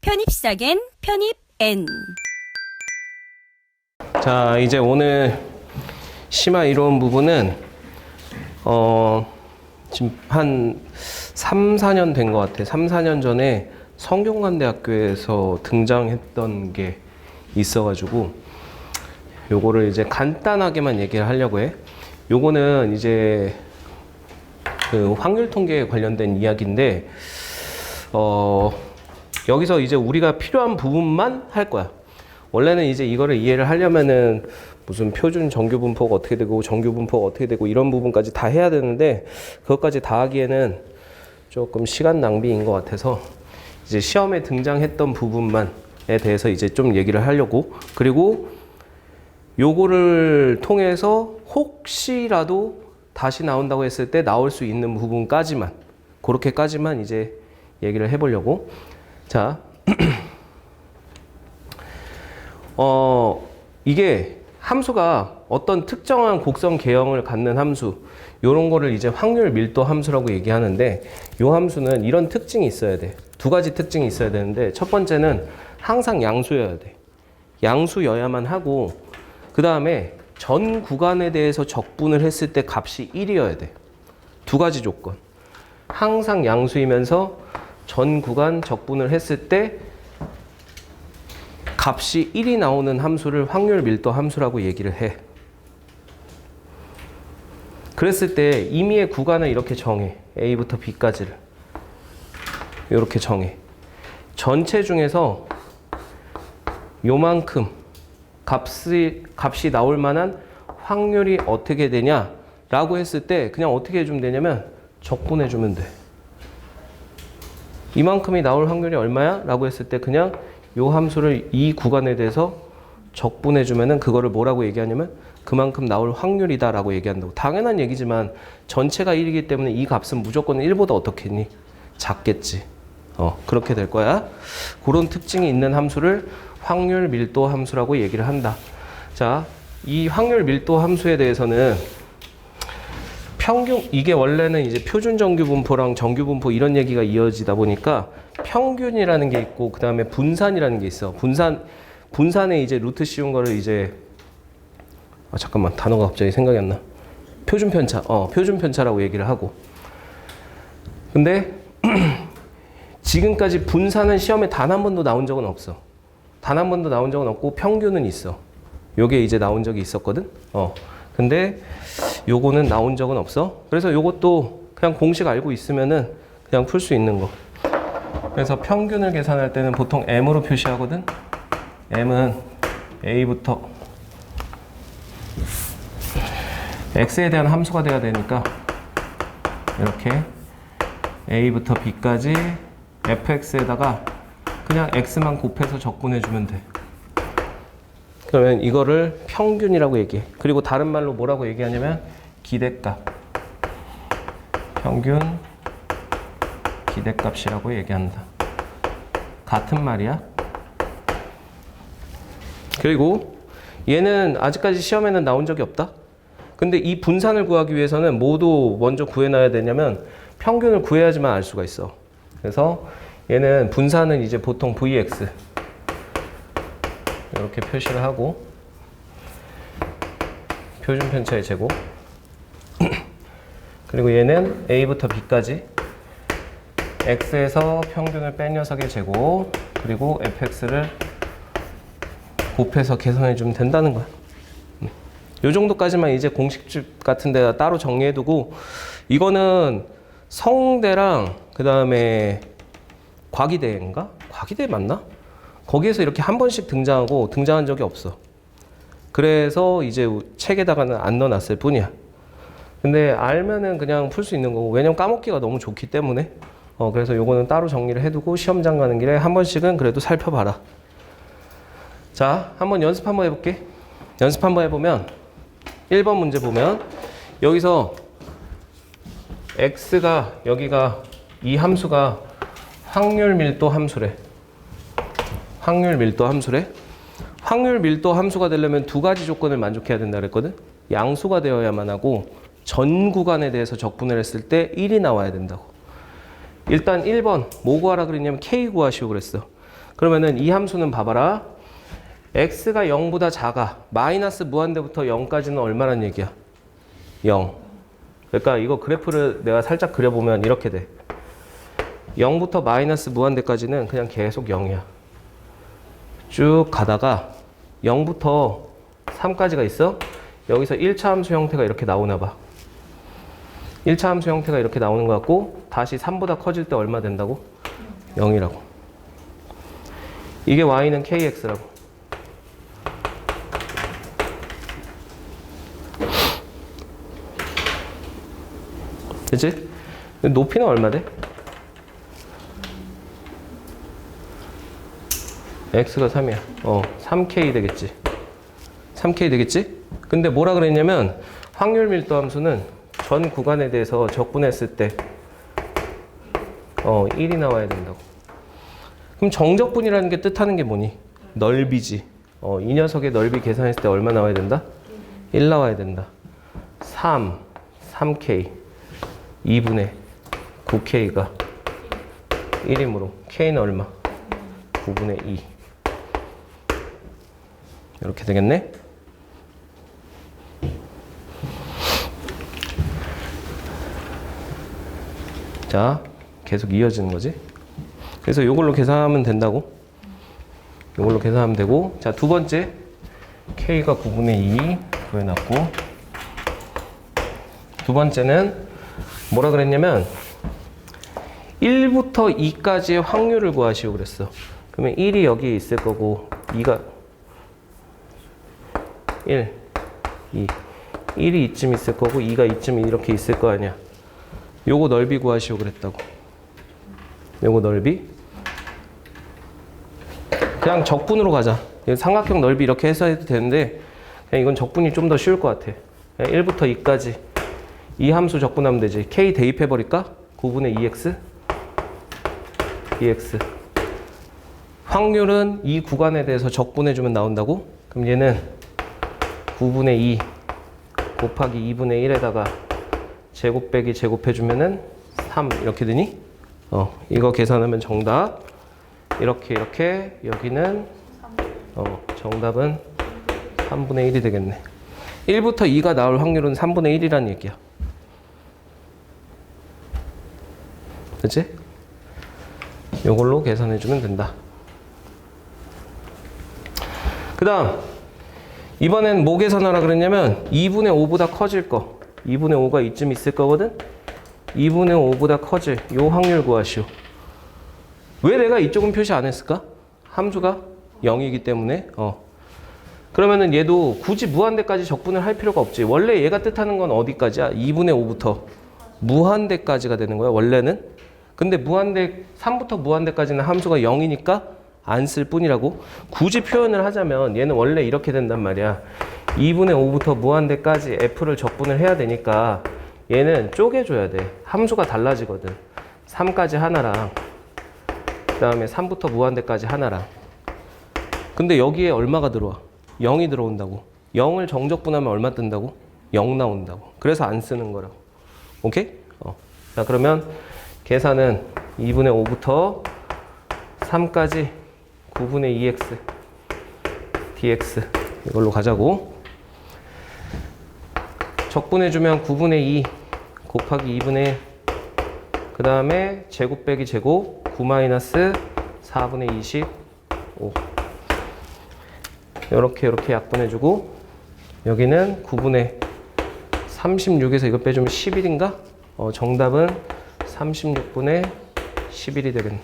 편입시작엔 편입 N. 자, 이제 오늘 심화 이론 부분은 지금 한 3, 4년 된 것 같아. 3, 4년 전에 성균관대학교에서 등장했던 게 있어가지고 요거를 이제 간단하게만 얘기를 하려고 해. 요거는 이제 그 확률 통계에 관련된 이야기인데 여기서 이제 우리가 필요한 부분만 할 거야. 원래는 이제 이거를 이해를 하려면은 무슨 표준 정규 분포가 어떻게 되고 정규 분포가 어떻게 되고 이런 부분까지 다 해야 되는데 그것까지 다 하기에는 조금 시간 낭비인 것 같아서 이제 시험에 등장했던 부분만에 대해서 이제 좀 얘기를 하려고, 그리고 요거를 통해서 혹시라도 다시 나온다고 했을 때 나올 수 있는 부분까지만, 그렇게까지만 이제 얘기를 해보려고. 자, 이게 함수가 어떤 특정한 곡선 개형을 갖는 함수, 요런 거를 이제 확률 밀도 함수라고 얘기하는데, 요 함수는 이런 특징이 있어야 돼. 두 가지 특징이 있어야 되는데, 첫 번째는 항상 양수여야 돼. 양수여야만 하고, 그 다음에 전 구간에 대해서 적분을 했을 때 값이 1이어야 돼. 두 가지 조건. 항상 양수이면서 전 구간 적분을 했을 때 값이 1이 나오는 함수를 확률 밀도 함수라고 얘기를 해. 그랬을 때 임의의 구간을 이렇게 정해. A부터 B까지를. 이렇게 정해. 전체 중에서 요만큼 값이 나올 만한 확률이 어떻게 되냐라고 했을 때 그냥 어떻게 해주면 되냐면 적분해주면 돼. 이만큼이 나올 확률이 얼마야? 라고 했을 때 그냥 요 함수를 이 구간에 대해서 적분해주면은 그거를 뭐라고 얘기하냐면 그만큼 나올 확률이다 라고 얘기한다고. 당연한 얘기지만 전체가 1이기 때문에 이 값은 무조건 1보다 어떻겠니? 작겠지. 그렇게 될 거야. 그런 특징이 있는 함수를 확률 밀도 함수라고 얘기를 한다. 자, 이 확률 밀도 함수에 대해서는 평균, 이게 원래는 이제 표준 정규 분포랑 정규 분포 이런 얘기가 이어지다 보니까 평균이라는 게 있고, 그 다음에 분산이라는 게 있어. 분산에 이제 루트 씌운 거를 이제, 잠깐만, 단어가 갑자기 생각이 안 나. 표준 편차, 표준 편차라고 얘기를 하고. 근데, 지금까지 분산은 시험에 단 한 번도 나온 적은 없어. 단 한 번도 나온 적은 없고, 평균은 있어. 요게 이제 나온 적이 있었거든? 근데, 요거는 나온 적은 없어. 그래서 요것도 그냥 공식 알고 있으면은 그냥 풀 수 있는 거. 그래서 평균을 계산할 때는 보통 M으로 표시하거든? M은 A부터 X에 대한 함수가 돼야 되니까 이렇게 A부터 B까지 fx에다가 그냥 x만 곱해서 적분해주면 돼. 그러면 이거를 평균이라고 얘기해. 그리고 다른 말로 뭐라고 얘기하냐면 기대값. 평균 기대값이라고 얘기한다. 같은 말이야. 그리고 얘는 아직까지 시험에는 나온 적이 없다. 근데 이 분산을 구하기 위해서는 뭐도 먼저 구해놔야 되냐면 평균을 구해야지만 알 수가 있어. 그래서 얘는 분산은 이제 보통 Vx 이렇게 표시를 하고 표준 편차의 제곱 그리고 얘는 A부터 B까지 X에서 평균을 뺀 녀석의 제곱 그리고 fx를 곱해서 계산해주면 된다는 거야. 요 정도까지만 이제 공식집 같은 데다 따로 정리해두고, 이거는 성대랑 그 다음에 과기대인가? 과기대 맞나? 거기에서 이렇게 한 번씩 등장하고 등장한 적이 없어. 그래서 이제 책에다가는 안 넣어놨을 뿐이야. 근데 알면은 그냥 풀 수 있는 거고, 왜냐면 까먹기가 너무 좋기 때문에. 그래서 요거는 따로 정리를 해두고 시험장 가는 길에 한 번씩은 그래도 살펴봐라. 자, 한번 연습 한번 해볼게. 연습 한번 해보면 1번 문제 보면 여기서 x가 여기가 이 함수가 확률 밀도 함수래. 확률 밀도 함수래. 확률 밀도 함수가 되려면 두 가지 조건을 만족해야 된다 그랬거든. 양수가 되어야만 하고 전 구간에 대해서 적분을 했을 때 1이 나와야 된다고. 일단 1번 뭐 구하라 그랬냐면 K 구하시오 그랬어. 그러면은 이 함수는 봐봐라. x가 0보다 작아. 마이너스 무한대부터 0까지는 얼마란 얘기야? 0. 그러니까 이거 그래프를 내가 살짝 그려보면 이렇게 돼. 0부터 마이너스 무한대까지는 그냥 계속 0이야. 쭉 가다가 0부터 3까지가 있어. 여기서 1차 함수 형태가 이렇게 나오나 봐. 1차 함수 형태가 이렇게 나오는 것 같고 다시 3보다 커질 때 얼마 된다고? 0이라고. 이게 y는 kx라고. 그치? 높이는 얼마 돼? x가 3이야. 3k 되겠지. 3k 되겠지? 근데 뭐라 그랬냐면 확률 밀도 함수는 전 구간에 대해서 적분했을 때 1이 나와야 된다고. 그럼 정적분이라는 게 뜻하는 게 뭐니? 넓이지. 이 녀석의 넓이 계산했을 때 얼마 나와야 된다? 1 나와야 된다. 3k 2분의 9k가 1이므로 k는 얼마? 9분의 2. 이렇게 되겠네? 자, 계속 이어지는 거지. 그래서 이걸로 계산하면 된다고. 이걸로 계산하면 되고. 자, 두 번째. k가 9분의 2 구해놨고. 두 번째는 뭐라 그랬냐면 1부터 2까지의 확률을 구하시오 그랬어. 그러면 1이 여기에 있을 거고 2가 1, 2. 1이 이쯤 있을 거고 2가 이쯤 이렇게 있을 거 아니야. 요거 넓이 구하시오 그랬다고. 요거 넓이. 그냥 적분으로 가자. 삼각형 넓이 이렇게 해서 해도 되는데 그냥 이건 적분이 좀 더 쉬울 것 같아. 1부터 2까지 이 함수 적분하면 되지. k 대입해버릴까? 9분의 2x dx. 확률은 이 구간에 대해서 적분해주면 나온다고? 그럼 얘는 9분의 2 곱하기 2분의 1에다가 제곱 빼기 제곱해주면은 3 이렇게 되니? 이거 계산하면 정답. 이렇게 여기는 정답은 3분의 1이 되겠네. 1부터 2가 나올 확률은 3분의 1이라는 얘기야. 그치? 이걸로 계산해주면 된다. 그 다음 이번엔 뭐 계산하라 그랬냐면 2분의 5보다 커질 거. 2분의 5가 이쯤 있을 거거든? 2분의 5보다 커질 요 확률 구하시오. 왜 내가 이쪽은 표시 안 했을까? 함수가 0이기 때문에. 그러면은 얘도 굳이 무한대까지 적분을 할 필요가 없지. 원래 얘가 뜻하는 건 어디까지야? 2분의 5부터 무한대까지가 되는 거야 원래는. 근데 무한대 3부터 무한대까지는 함수가 0이니까 안 쓸 뿐이라고. 굳이 표현을 하자면 얘는 원래 이렇게 된단 말이야. 2분의 5부터 무한대까지 f를 적분을 해야 되니까 얘는 쪼개줘야 돼. 함수가 달라지거든. 3까지 하나랑 그 다음에 3부터 무한대까지 하나랑. 근데 여기에 얼마가 들어와? 0이 들어온다고. 0을 정적분하면 얼마 뜬다고? 0 나온다고. 그래서 안 쓰는 거라고. 오케이? 자, 그러면 계산은 2분의 5부터 3까지 9분의 2x dx 이걸로 가자고. 적분해주면 9분의 2 곱하기 2분의 1. 그 다음에 제곱 빼기 제곱 9 마이너스 4분의 25. 이렇게 약분해주고 여기는 9분의 36에서 이거 빼주면 11인가? 정답은 36분의 11이 되겠네.